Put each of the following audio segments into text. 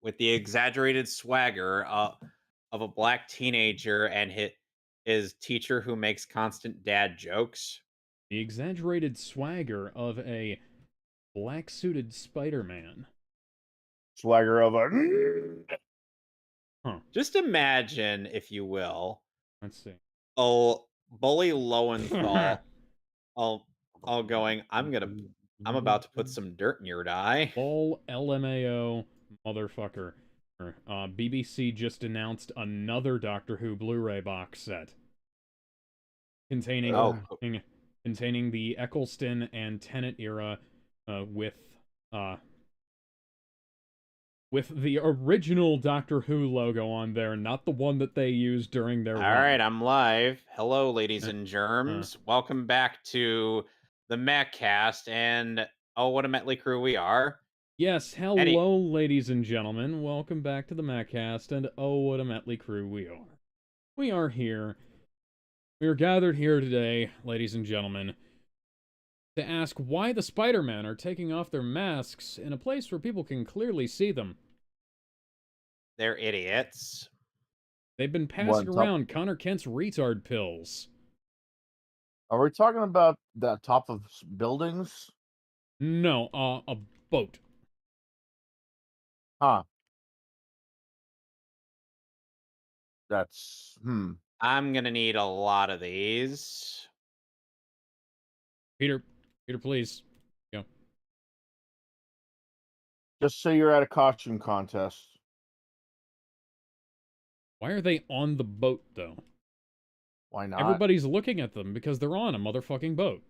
with the exaggerated swagger of a black teenager and his teacher who makes constant dad jokes. The exaggerated swagger of a black-suited Spider-Man. Swagger of a. Huh. Just imagine, if you will, Let's see. oh, bully Lowenthal all all going, I'm about to put some dirt in your eye. Lol, LMAO, motherfucker. BBC just announced another Doctor Who Blu-ray box set containing Oh, containing the Eccleston and Tennant era, with uh with the original Doctor Who logo on there, not the one that they used during their all run. right, I'm live. Hello, ladies Uh, and uh, germs. Welcome back to the Mehcast, and oh, what a motley crew we are. yes, Any, hello, ladies and gentlemen. Welcome back to the Mehcast, and oh, what a motley crew we are. We are here. We are gathered here today, ladies and gentlemen, to ask why the Spider-Men are taking off their masks in a place where people can clearly see them. they're idiots. They've been passing What's up? around Connor Kent's retard pills. Are we talking about the top of buildings? No, a boat. Huh. That's I'm gonna need a lot of these. Peter, Peter, please. Go. Just say you're at a costume contest. Why are they on the boat, though? Why not? Everybody's looking at them because they're on a motherfucking boat.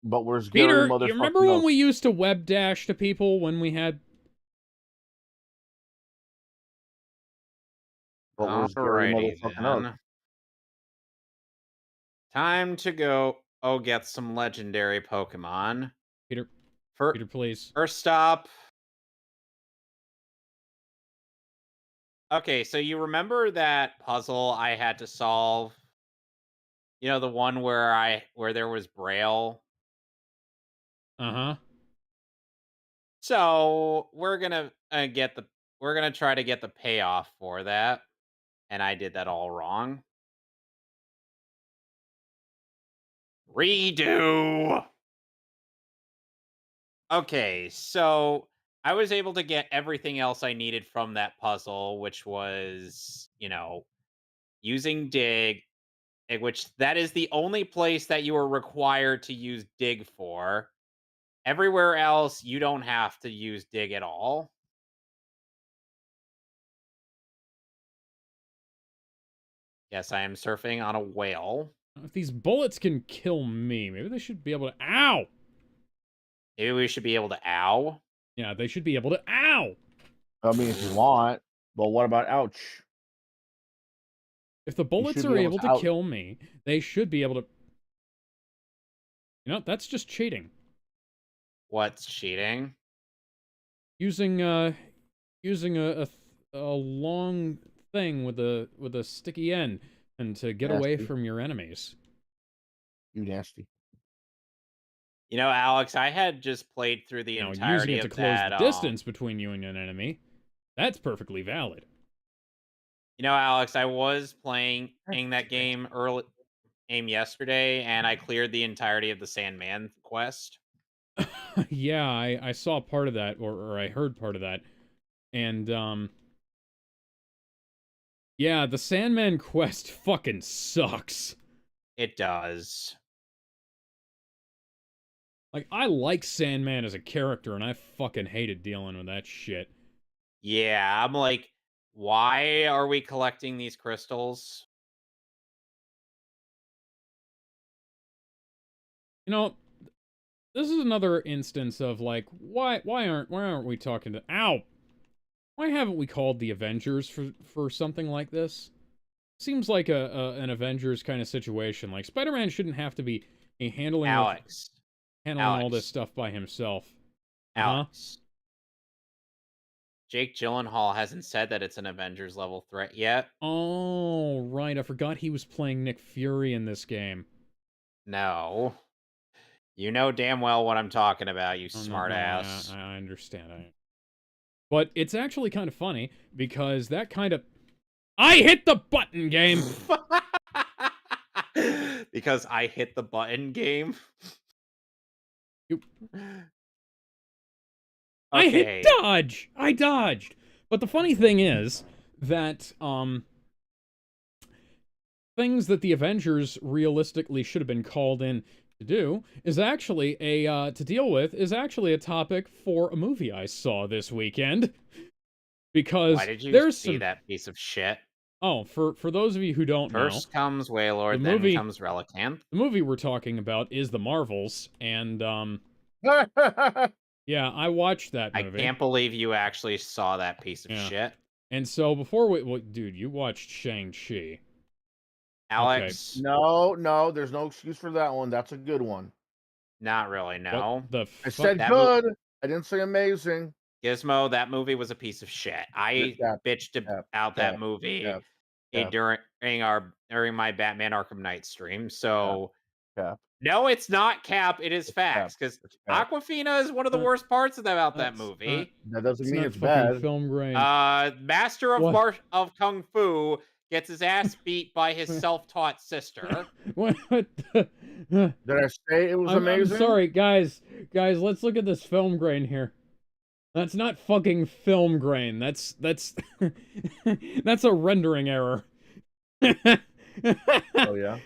But we're scary Peter, you remember motherfucking when oath. we used to web dash to people when we had... But we're scary Alrighty motherfucking oath. then. Time to go. Oh, get some legendary Pokemon. Peter, Fir- Peter, please. First stop. Okay, so you remember that puzzle I had to solve? You know, the one where there was Braille. Uh-huh. So we're gonna try to get the payoff for that, and I did that all wrong. Redo. Okay, so I was able to get everything else I needed from that puzzle, which was, using dig, which that is the only place that you are required to use dig for. Everywhere else, you don't have to use dig at all. Yes, I am surfing on a whale. If these bullets can kill me, maybe they should be able to... Ow! Maybe we should be able to ow. Yeah, they should be able to... Ow! I mean, if you want. But what about ouch? If the bullets should are be able able to to out. kill me, they should be able to... You know, that's just cheating. What's cheating? Using, using a long thing with a sticky end and to get away Nasty. from your enemies. You nasty. You know, Alex, I had just played through the Now, using entirety it to of close that. the distance between you and an enemy, that's perfectly valid. You know, Alex, I was playing that game yesterday, and I cleared the entirety of the Sandman quest. Yeah, I saw part of that, or I heard part of that. And, yeah, the Sandman quest fucking sucks. It does. Like, I like Sandman as a character, and I fucking hated dealing with that shit. Yeah, I'm like, why are we collecting these crystals? You know, this is another instance of, like, why aren't we talking to... Ow! Why haven't we called the Avengers for something like this? Seems like an Avengers kind of situation. Like, Spider-Man shouldn't have to be Alex. handling all this Alex. stuff by himself. Uh-huh. Alex. Jake Gyllenhaal hasn't said that it's an Avengers level threat yet. Oh, right. I forgot he was playing Nick Fury in this game. No. You know damn well what I'm talking about, you Oh, no, smart no, ass. I understand. But it's actually kind of funny because that kind of I hit the button game. Because I hit the button game. You- I hit Okay. dodge. I dodged. But the funny thing is that things that the Avengers realistically should have been called in to do is actually to deal with is actually a topic for a movie I saw this weekend. Why Because did you there's see some that piece of shit? for those of you who don't know, First comes the Waylord, then movie comes Relicanth. the movie we're talking about is The Marvels, and yeah, I watched that I movie. can't believe you actually saw that piece of Yeah. shit. And so before well, dude, you watched Shang-Chi. Okay. Alex, No, there's no excuse for that one. That's a good one. not really, What no. the I fuck? said good. I didn't say amazing. Gizmo, that movie was a piece of shit. I Cap, bitched cap, out that cap, movie cap, cap, during my Batman Arkham Knight stream. cap, So cap. no, it's not cap. It is It's cap. facts because It's cap. Aquafina is one of the Uh, worst parts about that That's not movie. That doesn't it's mean not it's fucking bad. film grain. Master of What? Kung Fu gets his ass beat by his self-taught sister. What the Did I say it was I'm amazing? sorry, guys. Guys, let's look at this film grain here. That's not fucking film grain. That's that's a rendering error. Oh yeah.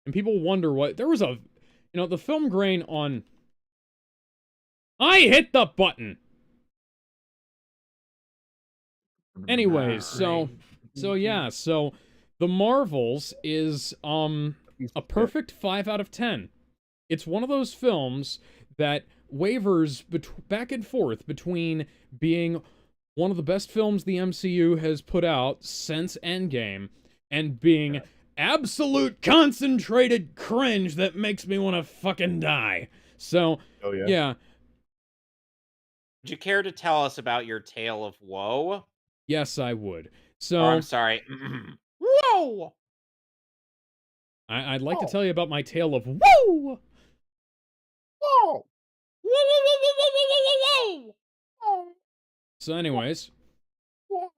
And people wonder what there was the film grain on. I hit the button. Anyways, so yeah, so The Marvels is a perfect 5 out of 10. It's one of those films that wavers back and forth between being one of the best films the MCU has put out since Endgame and being absolute concentrated cringe that makes me want to fucking die. So, Oh yeah. yeah, Would you care to tell us about your tale of woe? yes, I would. Or So, I'm sorry. Whoa! I'd like to Oh. tell you about my tale of woo! Whoa. Whoa! Whoa! Whoa! Whoa! So, anyways, Whoa.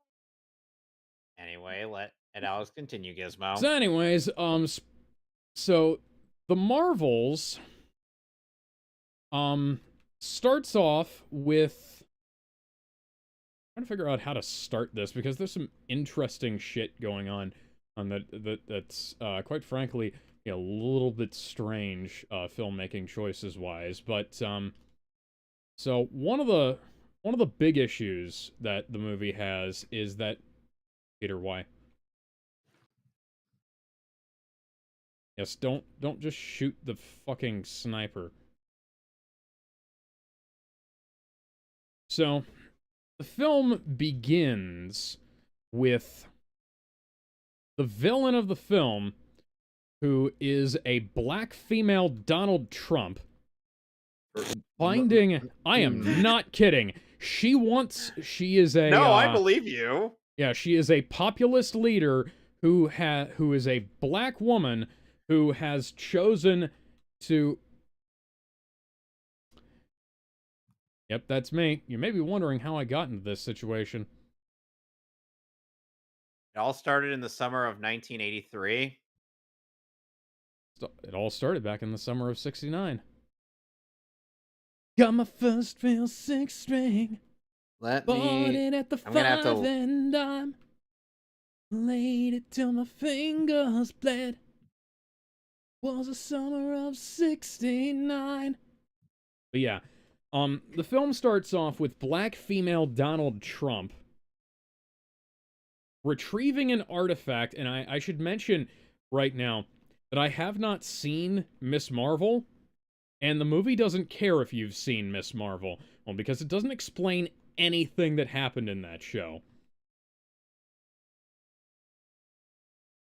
Anyway, let Alex continue, Gizmo. So anyways, so the Marvels starts off with trying to figure out how to start this because there's some interesting shit going on that's quite frankly a little bit strange filmmaking choices wise, but so one of the big issues that the movie has is that Peter, why? Yes, don't just shoot the fucking sniper. So, the film begins with the villain of the film, who is a black female Donald Trump, finding... I am not kidding. She is a... No, I believe you. Yeah, she is a populist leader who is a black woman who has chosen to... Yep, that's me. You may be wondering how I got into this situation. It all started in the summer of 1983. It all started back in the summer of '69. Got my first real 6-string. Bought it at the I'm gonna have to- 5 and dime. Laid it till my fingers bled. Was the summer of '69. But yeah, the film starts off with black female Donald Trump retrieving an artifact, and I should mention right now that I have not seen Miss Marvel, and the movie doesn't care if you've seen Miss Marvel, well, because it doesn't explain anything that happened in that show.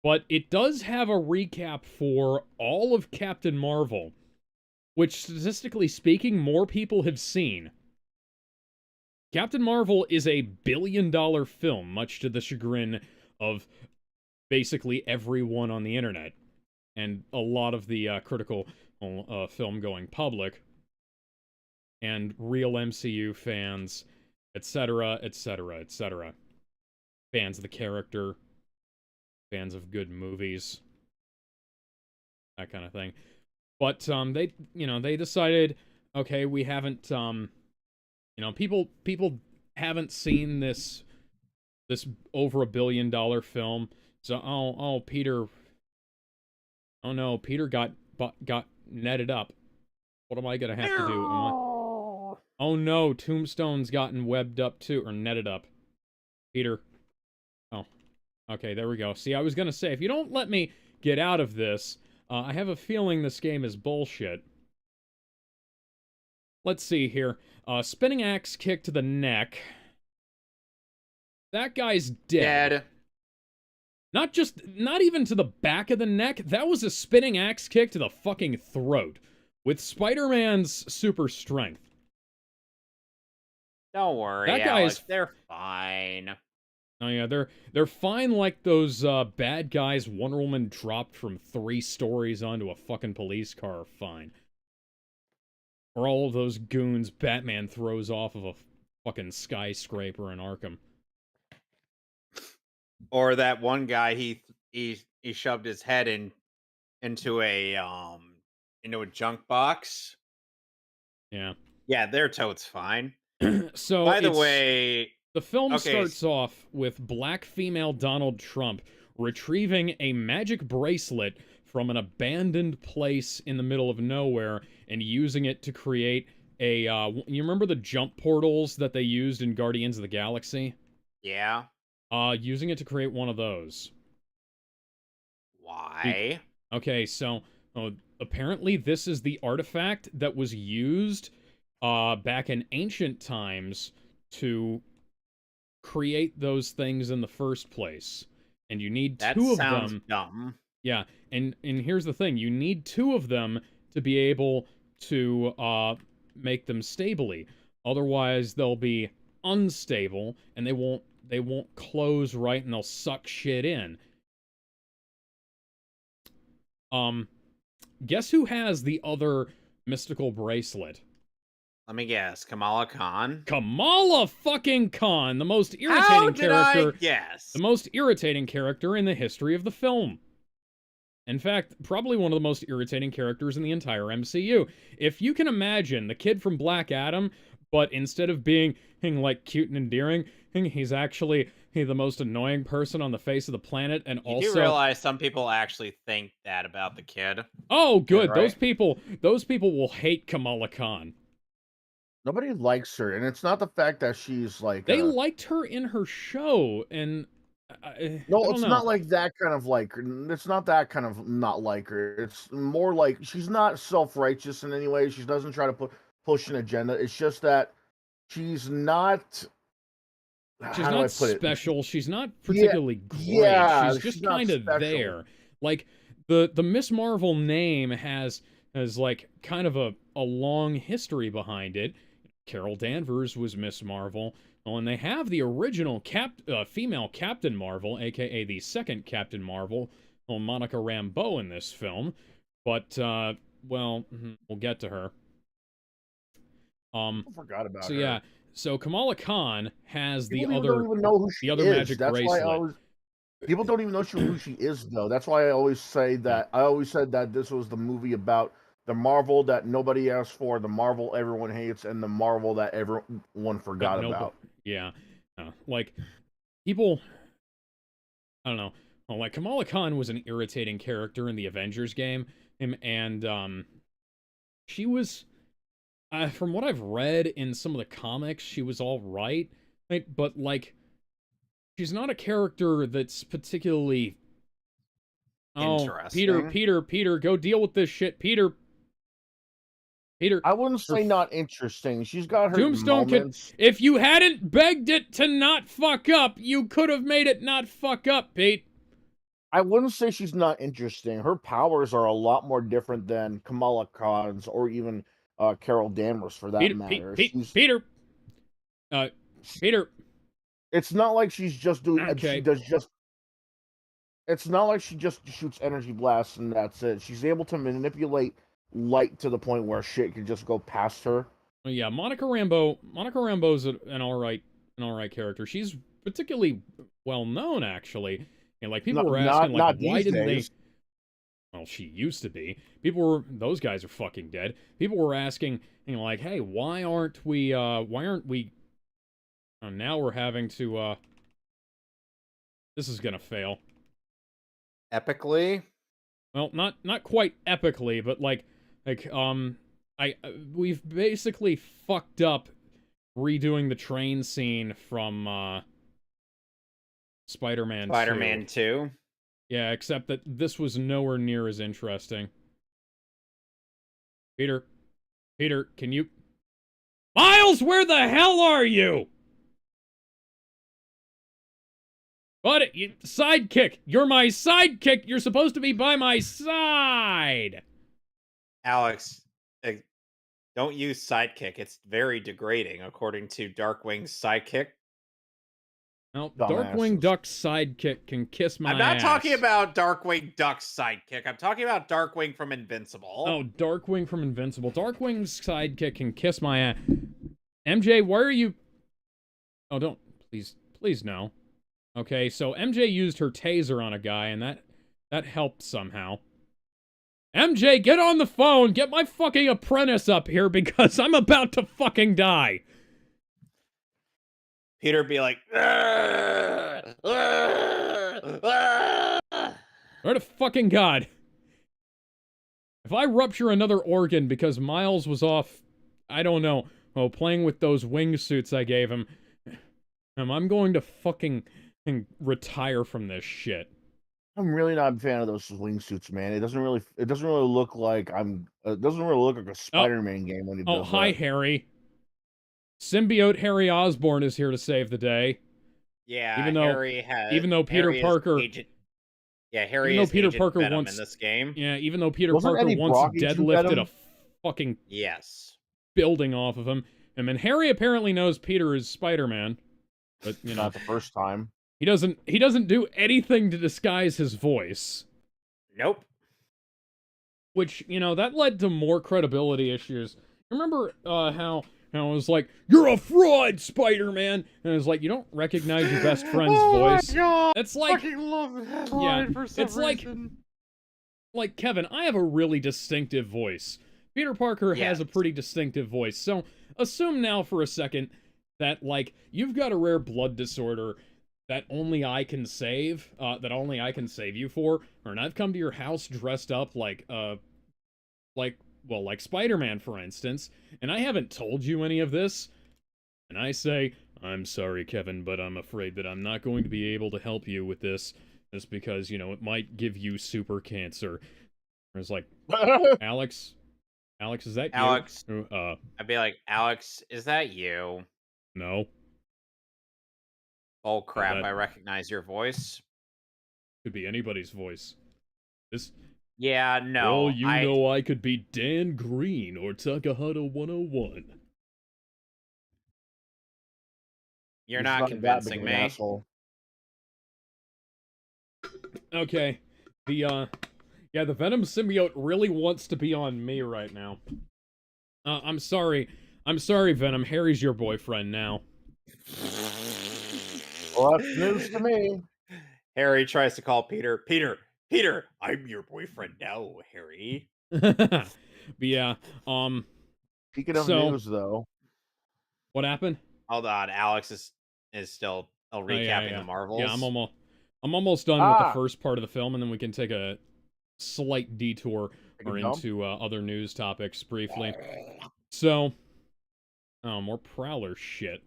But it does have a recap for all of Captain Marvel, which, statistically speaking, more people have seen. Captain Marvel is a billion-dollar film, much to the chagrin of basically everyone on the internet, and a lot of the critical film-going public. and real MCU fans, etc., etc., etc. Fans of the character, fans of good movies, that kind of thing. But they decided, okay, we haven't people haven't seen this over $1 billion film. So Peter, oh no, Peter got netted up. What am I gonna have to do? Oh no, Tombstone's gotten webbed up too, or netted up. Peter. Oh, okay, there we go. See, I was gonna say, if you don't let me get out of this, I have a feeling this game is bullshit. Let's see here. Spinning axe kick to the neck. That guy's dead. Not even to the back of the neck. That was a spinning axe kick to the fucking throat. With Spider-Man's super strength. Don't worry, that guy Alex. is... They're fine. Oh yeah, they're fine like those bad guys Wonder Woman dropped from 3 stories onto a fucking police car are fine. Or all of those goons Batman throws off of a fucking skyscraper in Arkham. Or that one guy he shoved his head into a junk box. Yeah. Yeah, their tote's fine. So by the way, the film okay. starts off with black female Donald Trump retrieving a magic bracelet from an abandoned place in the middle of nowhere and using it to create a you remember the jump portals that they used in Guardians of the Galaxy? Yeah. Using it to create one of those. Why? Okay, so apparently this is the artifact that was used back in ancient times to create those things in the first place. And you need that 2 of sounds them. Dumb. Yeah, and here's the thing. You need 2 of them to be able to make them stably. Otherwise, they'll be unstable and they won't close right and they'll suck shit in. Guess who has the other mystical bracelet? Let me guess. Kamala Khan? Kamala fucking Khan, the most irritating character. Yes. The most irritating character in the history of the film. In fact, probably one of the most irritating characters in the entire MCU. If you can imagine the kid from Black Adam, but instead of being like cute and endearing, he's actually the most annoying person on the face of the planet, and you also... do realize some people actually think that about the kid. Oh, good. Right? Those people will hate Kamala Khan. Nobody likes her, and it's not the fact that she's like... They liked her in her show, and... no, it's not like that kind of like her. It's not that kind of not like her. It's more like she's not self-righteous in any way. She doesn't try to push an agenda. It's just that she's not... She's not special. She's not particularly great. Yeah, she's just kind of there. Like, the Miss Marvel name has like kind of a long history behind it. Carol Danvers was Miss Marvel. Oh, and they have the original female Captain Marvel, aka the second Captain Marvel, Monica Rambeau in this film. But, well, we'll get to her. I forgot about her. So, yeah. So Kamala Khan has People don't even know who she is. magic That's bracelet. Why people don't even know who she is, though. That's why I always say that. I always said that this was the movie about the Marvel that nobody asked for, the Marvel everyone hates, and the Marvel that everyone forgot about. Yeah. Like, people... I don't know. Well, like, Kamala Khan was an irritating character in the Avengers game, and she was... from what I've read in some of the comics, she was all right, but, like, she's not a character that's particularly... interesting. Peter, go deal with this shit, Peter. I wouldn't say not interesting. She's got her Tombstone moments. If you hadn't begged it to not fuck up, you could have made it not fuck up, Pete. I wouldn't say she's not interesting. Her powers are a lot more different than Kamala Khan's or even Carol Danvers, for that matter. Peter. It's not like she's just doing. Okay. She does just. It's not like she just shoots energy blasts and that's it. She's able to manipulate light to the point where shit can just go past her. Well, yeah, Monica Rambeau's an alright character. She's particularly well known, actually. And like people Not were asking, not like, not why these didn't they? days. Well, she used to be. Those guys are fucking dead. People were asking, like, hey, why aren't we? Now we're having to. This is gonna fail. Epically. Well, not quite epically, but we've basically fucked up redoing the train scene from Spider-Man 2. Spider-Man 2. Yeah, except that this was nowhere near as interesting. Peter, can you... Miles, where the hell are you? What? Sidekick! You're my sidekick! You're supposed to be by my side! Alex, don't use sidekick. It's very degrading, according to Darkwing's sidekick. Well, Dumbasses. Darkwing Duck's sidekick can kiss my ass. I'm not talking about Darkwing Duck's sidekick. I'm talking about Darkwing from Invincible. Oh, Darkwing from Invincible. Darkwing's sidekick can kiss my ass. MJ, why are you... Oh, don't. Please no. Okay, so MJ used her taser on a guy, and that helped somehow. MJ, get on the phone! Get my fucking apprentice up here, because I'm about to fucking die! Peter be like, Where to fucking God? If I rupture another organ because Miles was off, I don't know, playing with those wingsuits I gave him, I'm going to fucking retire from this shit. I'm really not a fan of those wingsuits, man. It doesn't really look like it doesn't really look like a Spider-Man game when he does hi, that. Harry. Symbiote Harry Osborn is here to save the day. yeah, Even though Peter Harry Parker... Harry is Peter Agent Parker Venom wants... in this game. Yeah, even though Peter Wasn't Parker Eddie once Brock Agent deadlifted Venom? a fucking... Yes. building off of him. And then Harry apparently knows Peter is Spider-Man. But, Not the first time. He doesn't do anything to disguise his voice. Nope. Which, that led to more credibility issues. Remember how it was like, you're a fraud, Spider-Man! And it was like, you don't recognize your best friend's voice. My God, That's like... I fucking love that line for some reason. Like, Kevin, I have a really distinctive voice. Peter Parker has a pretty distinctive voice. So, assume now for a second that, like, you've got a rare blood disorder that only I can save you for, and I've come to your house dressed up like Spider-Man, for instance, and I haven't told you any of this, and I say, I'm sorry, Kevin, but I'm afraid that I'm not going to be able to help you with this, just because, it might give you super cancer. It's like, Alex, is that Alex, you? I'd be like, Alex, is that you? No. Oh crap, I recognize your voice. Could be anybody's voice. Yeah, no. Well, know I could be Dan Green or Takahata 101. You're not convincing me. Okay. The Venom symbiote really wants to be on me right now. I'm sorry, Venom. Harry's your boyfriend now. Well, that's news to me. Harry tries to call Peter. Peter, I'm your boyfriend now, Harry. But yeah, Speaking of news, though. What happened? Hold on, Alex is still recapping the Marvels. Yeah, I'm almost done with the first part of the film, and then we can take a slight detour into other news topics briefly. So, more Prowler shit.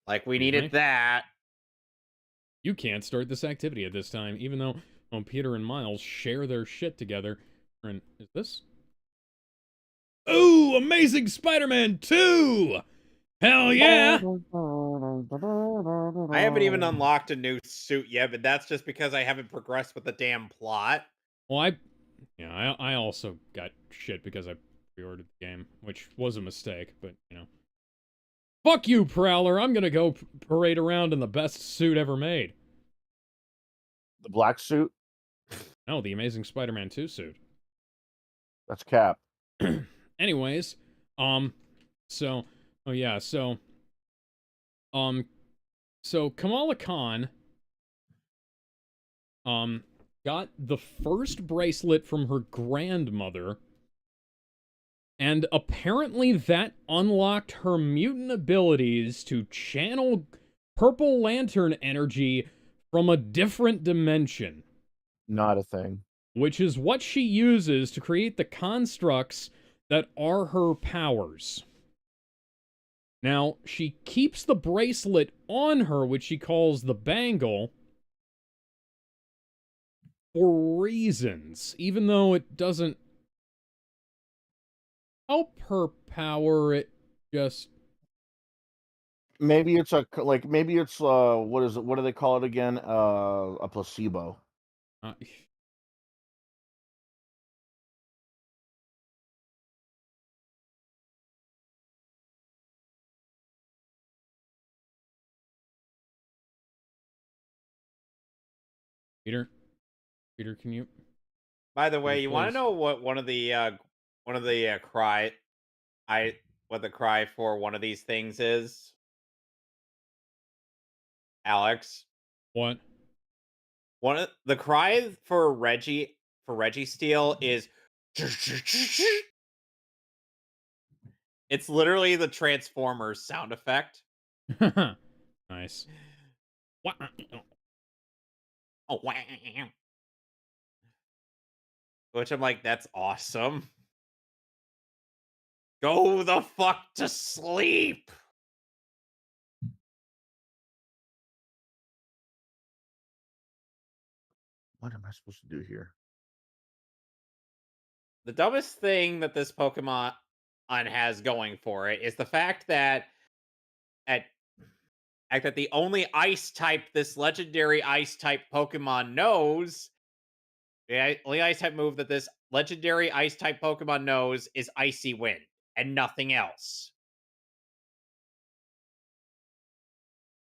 Like we needed that. You can't start this activity at this time, even though Peter and Miles share their shit together. And is this? Ooh, Amazing Spider-Man 2! Hell yeah! I haven't even unlocked a new suit yet, but that's just because I haven't progressed with the damn plot. Well, I also got shit because I pre-ordered the game, which was a mistake, but, Fuck you, Prowler! I'm gonna go parade around in the best suit ever made. The black suit? No, the Amazing Spider-Man 2 suit. That's Cap. Anyways, So, oh yeah, um, so Kamala Khan, got the first bracelet from her grandmother, and apparently that unlocked her mutant abilities to channel Purple Lantern energy from a different dimension. Not a thing. Which is what she uses to create the constructs that are her powers. Now, she keeps the bracelet on her, which she calls the bangle, for reasons, even though it doesn't help her power, it just... Maybe it's maybe it's what is it? What do they call it again? A placebo. Uh, Peter, can you? By the way, you want to Please. know what one of the cry what the cry for one of these things is? Alex, What? one of the cry for Reggie Steele is it's literally the Transformers sound effect. Nice. What? Oh, which I'm like, that's awesome. Go the fuck to sleep. What am I supposed to do here? The dumbest thing that this Pokemon has going for it is the fact that at the only ice type this legendary ice type Pokemon knows, the only ice type move that this legendary ice type Pokemon knows is Icy Wind and nothing else.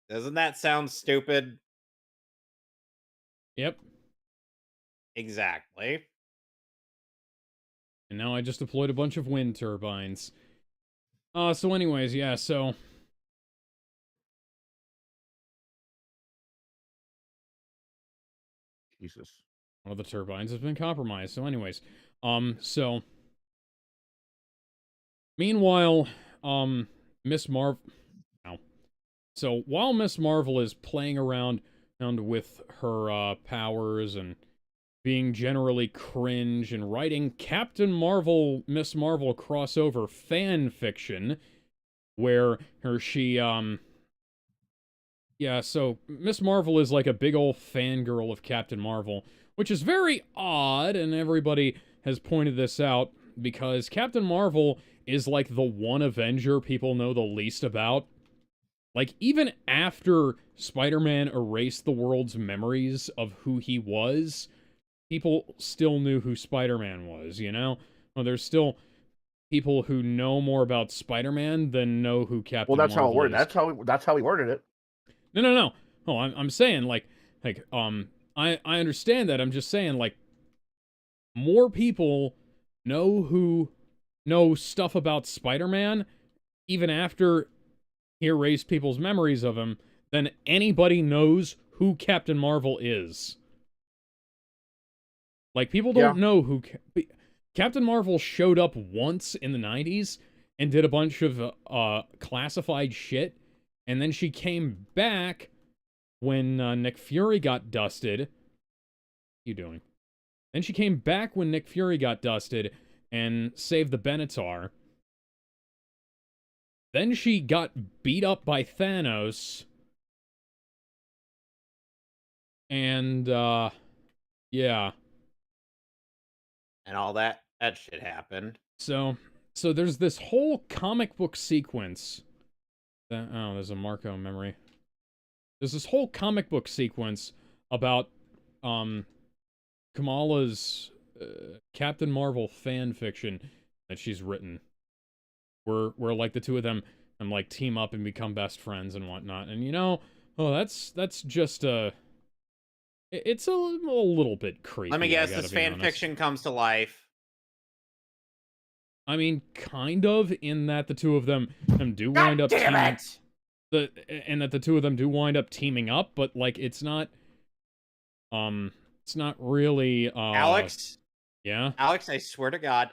Doesn't that sound stupid? Yep. Exactly. And now I just deployed a bunch of wind turbines. So anyways, yeah, so... Jesus. One of the turbines has been compromised. So anyways, so... Meanwhile, Miss Marvel... Ow. So, while Miss Marvel is playing around with her, powers and being generally cringe and writing Captain Marvel, Miss Marvel crossover fan fiction, where yeah, so Miss Marvel is like a big old fangirl of Captain Marvel, which is very odd, and everybody has pointed this out, because Captain Marvel is like the one Avenger people know the least about. Like, even after Spider-Man erased the world's memories of who he was, people still knew who Spider-Man was, you know? Well, there's still people who know more about Spider-Man than know who Captain Well, that's how it Marvel worded. is. That's how he worded it. No. Oh, I'm saying, I understand that. I'm just saying, like, more people know stuff about Spider-Man, even after he erased people's memories of him, than anybody knows who Captain Marvel is. Like, people don't know who... Captain Marvel showed up once in the 90s and did a bunch of classified shit, and then she came back when Nick Fury got dusted. What are you doing? Then she came back when Nick Fury got dusted and saved the Benatar. Then she got beat up by Thanos. And, yeah. And all that shit happened. So there's this whole comic book sequence. Oh, there's a Marco memory. There's this whole comic book sequence about, Kamala's Captain Marvel fan fiction that she's written. Where like the two of them like team up and become best friends and whatnot. And that's just it's a little bit creepy. Let me guess, this fan fiction comes to life. I mean, kind of, in that the two of them do God wind up damn teaming. it! And that the two of them do wind up teaming up, but like it's not really Alex, yeah. Alex, I swear to God,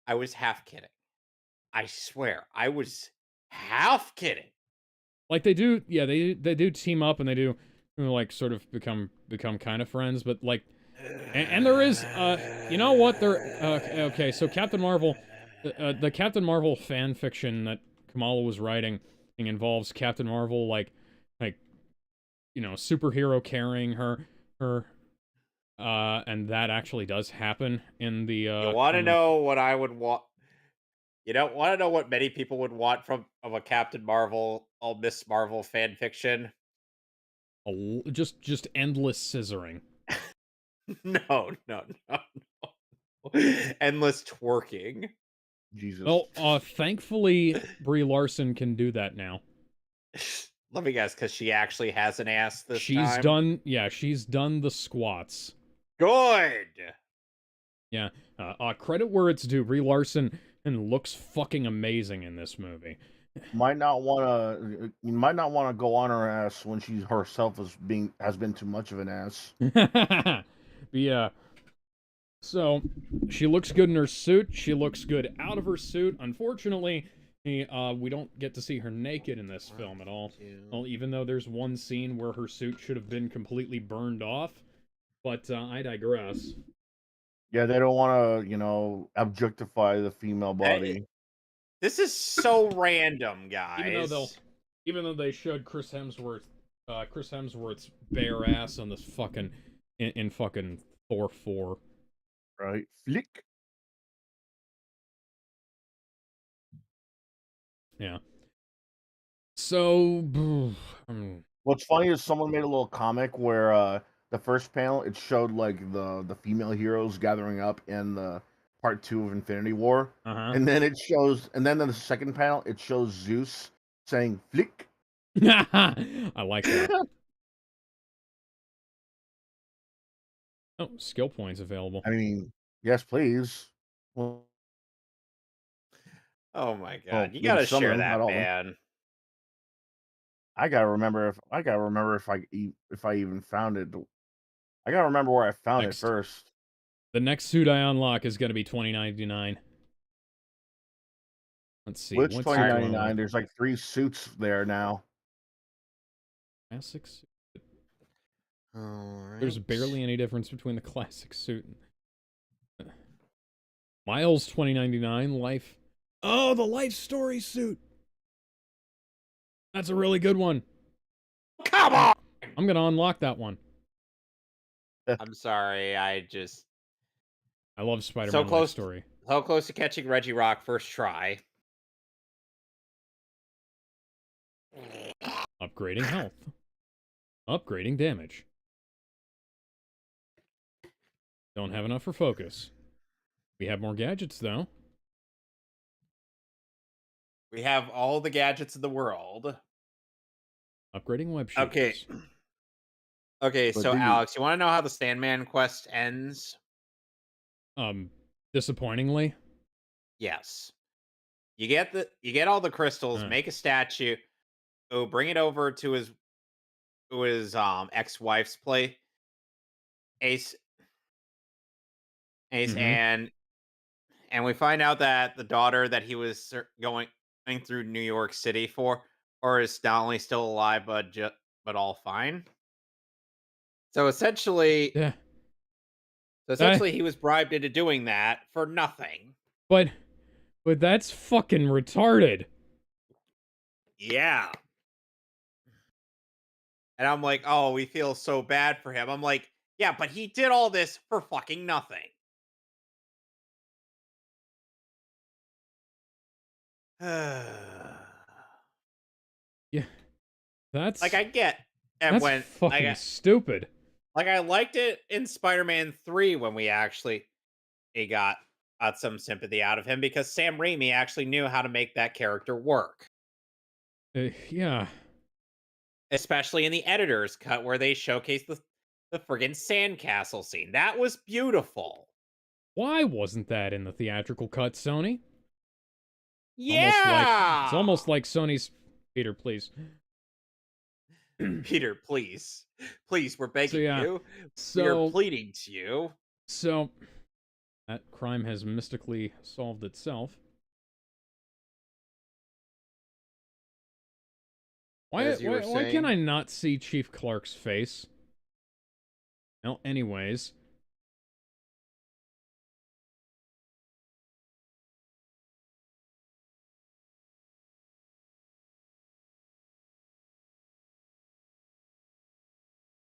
I was half kidding. I swear, I was half kidding. Like they do, yeah, they do team up and they do, you know, like sort of become kind of friends, but like and there is you know what, there okay, so Captain Marvel the Captain Marvel fan fiction that Kamala was writing involves Captain Marvel like you know, superhero carrying her and that actually does happen in the You want to in the know what I would want? You don't want to know what many people would want from of a Captain Marvel, or Miss Marvel fan fiction? just endless scissoring. No, no, no, no. Endless twerking. Jesus. Well, thankfully Brie Larson can do that now. Let me guess, because she actually has an ass this She's time. done, yeah, she's done the squats. Good. Yeah, credit where it's due. Brie Larson and looks fucking amazing in this movie. Might not want to. You might not want to go on her ass when she herself has been too much of an ass. But yeah, so she looks good in her suit. She looks good out of her suit. Unfortunately, we don't get to see her naked in this film at all. Well, even though there's one scene where her suit should have been completely burned off. But I digress. Yeah, they don't want to, objectify the female body. This is so random, Even though guys. they showed Chris Hemsworth's bare ass on this fucking in fucking Thor 4. Right? Flick. Yeah. So, What's funny is someone made a little comic where the first panel it showed like the female heroes gathering up in the part 2 of Infinity War, and then and then in the second panel it shows Zeus saying "flick." I like that. Oh, skill points available. I mean, yes, please. Well, Oh my well, god, you maybe gotta some of share them, not that, all of them. man. I gotta remember if I even found it. I gotta remember where I found it Next. first. The next suit I unlock is going to be 2099. Let's see. Which What suit do I 2099? unlock? There's like 3 suits there now. Classic suit. All right. There's barely any difference between the classic suit and Miles 2099 life. Oh, the life story suit. That's a really good one. Come on! I'm going to unlock that one. I'm sorry, I love Spider-Man so life close, story. so close to catching Reggie Rock first try. Upgrading health. Upgrading damage. Don't have enough for focus. We have more gadgets, though. We have all the gadgets in the world. Upgrading web Okay. shooters. Okay, But so Alex, you want to know how the Sandman quest ends? Disappointingly. Yes. You get all the crystals, make a statue, bring it over to his ex-wife's place. Ace Ace and we find out that the daughter that he was going through New York City for or is not only still alive but all fine. So essentially Yeah. he was bribed into doing that for nothing. But that's fucking retarded. Yeah. And I'm like, "Oh, we feel so bad for him." I'm like, "Yeah, but he did all this for fucking nothing." Yeah. That's Like I get and that's when fucking stupid. like I liked it in Spider-Man 3 when we actually got some sympathy out of him because Sam Raimi actually knew how to make that character work. Yeah. Especially in the editor's cut where they showcase the friggin' sandcastle scene. That was beautiful. Why wasn't that in the theatrical cut, Sony? It's Yeah! almost like Sony's... Peter, please. Peter, please. Please, we're So begging yeah, you. We are so pleading to you. so that crime has mystically solved itself. As you were Why can saying. I not see Chief Clark's face? Well, anyways.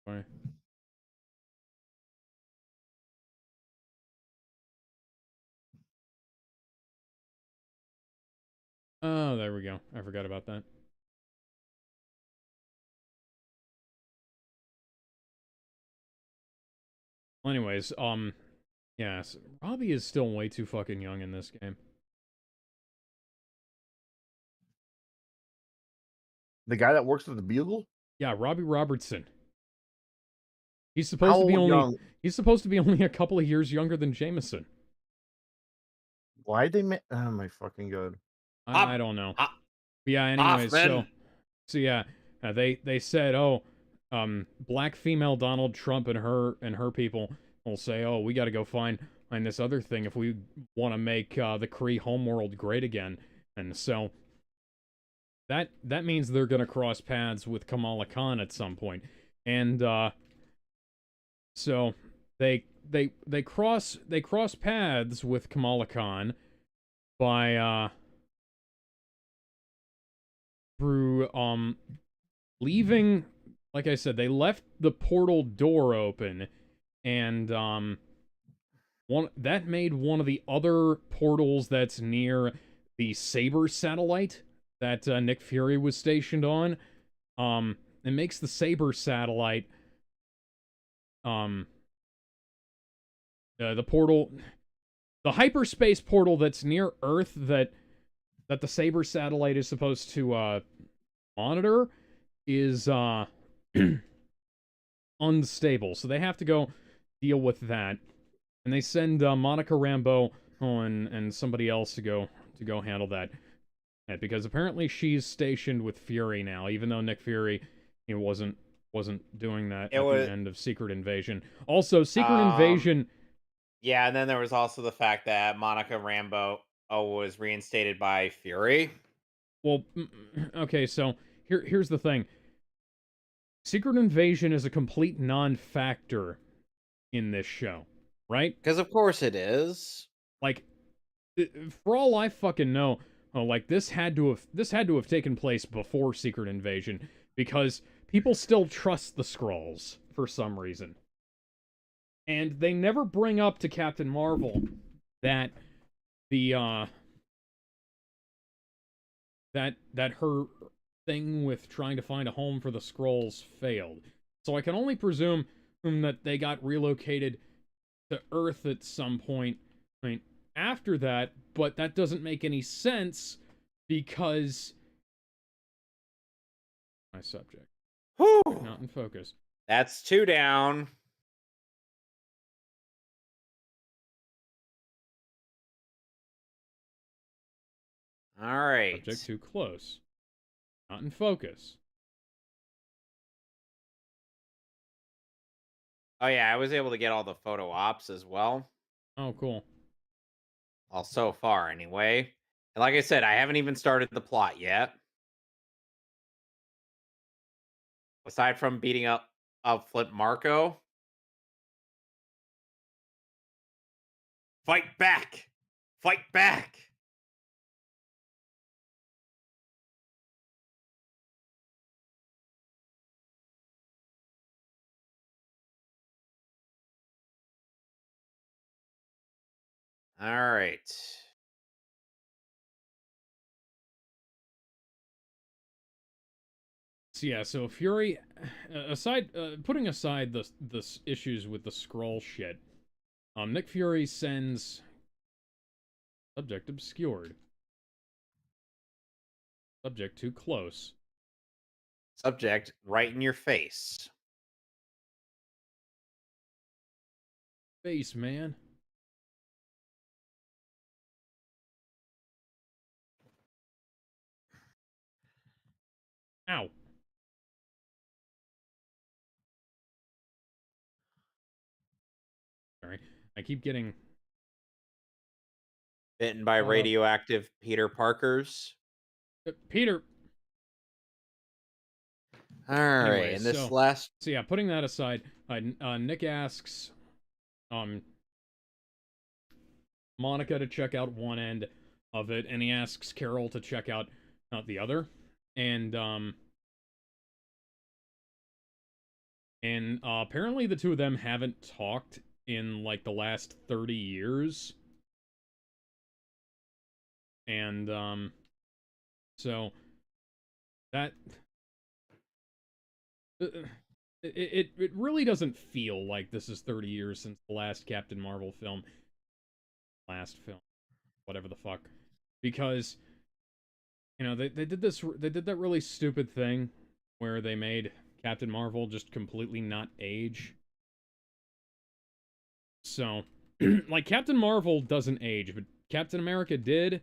Why? Oh, there we go. I forgot about that. Well, anyways, yeah, so Robbie is still way too fucking young in this game. The guy that works at the Bugle? Yeah, Robbie Robertson. He's How supposed to be old young? he's supposed to be only a couple of years younger than Jameson. Why'd they make... Oh my fucking god. I don't know. Hop, But yeah, anyways, Hoffman. so yeah, they said, "Oh, black female Donald Trump and her people will say, "Oh, we got to go find this other thing if we want to make the Kree homeworld great again." And so that means they're going to cross paths with Kamala Khan at some point. And so they cross paths with Kamala Khan by through leaving, like I said, they left the portal door open, and one that made one of the other portals that's near the Saber satellite that Nick Fury was stationed on. It makes the Saber satellite the portal, the hyperspace portal that's near Earth that the Saber satellite is supposed to monitor is unstable, so they have to go deal with that, and they send Monica Rambeau and somebody else to go handle that, because apparently she's stationed with Fury now, even though Nick Fury wasn't doing that It at the was end of Secret Invasion. Also, Secret Invasion. Yeah, and then there was also the fact that Monica Rambeau was reinstated by Fury. Well, okay, so here's the thing. Secret Invasion is a complete non-factor in this show, right? Because of course it is. Like, for all I fucking know, like this had to have taken place before Secret Invasion, because people still trust the Skrulls for some reason, and they never bring up to Captain Marvel that the that her thing with trying to find a home for the Skrulls failed. So I can only presume that they got relocated to Earth at some point, I mean, after that, but that doesn't make any sense because my subject Whew. not in focus. That's 2 down. All right. Subject too close. Not in focus. Oh yeah, I was able to get all the photo ops as well. Oh, cool. Well, so far anyway. And like I said, I haven't even started the plot yet. Aside from beating up Flint Marco. Fight back! Fight back! All right. So yeah, so Fury, putting aside the issues with the Skrull shit, Nick Fury sends subject obscured. Subject too close. Subject right in your face. Face, man. Ow. Sorry. I keep getting... Bitten by radioactive Peter Parkers. Peter! Alright, Anyways, and this so last... yeah, putting that aside, Nick asks, Monica to check out one end of it, and he asks Carol to check out the other. And apparently the two of them haven't talked in, like, the last 30 years. And, so, that... It really doesn't feel like this is 30 years since the last Captain Marvel film. Last film. Whatever the fuck. Because, you know, they did that really stupid thing where they made Captain Marvel just completely not age. So, like, Captain Marvel doesn't age, but Captain America did,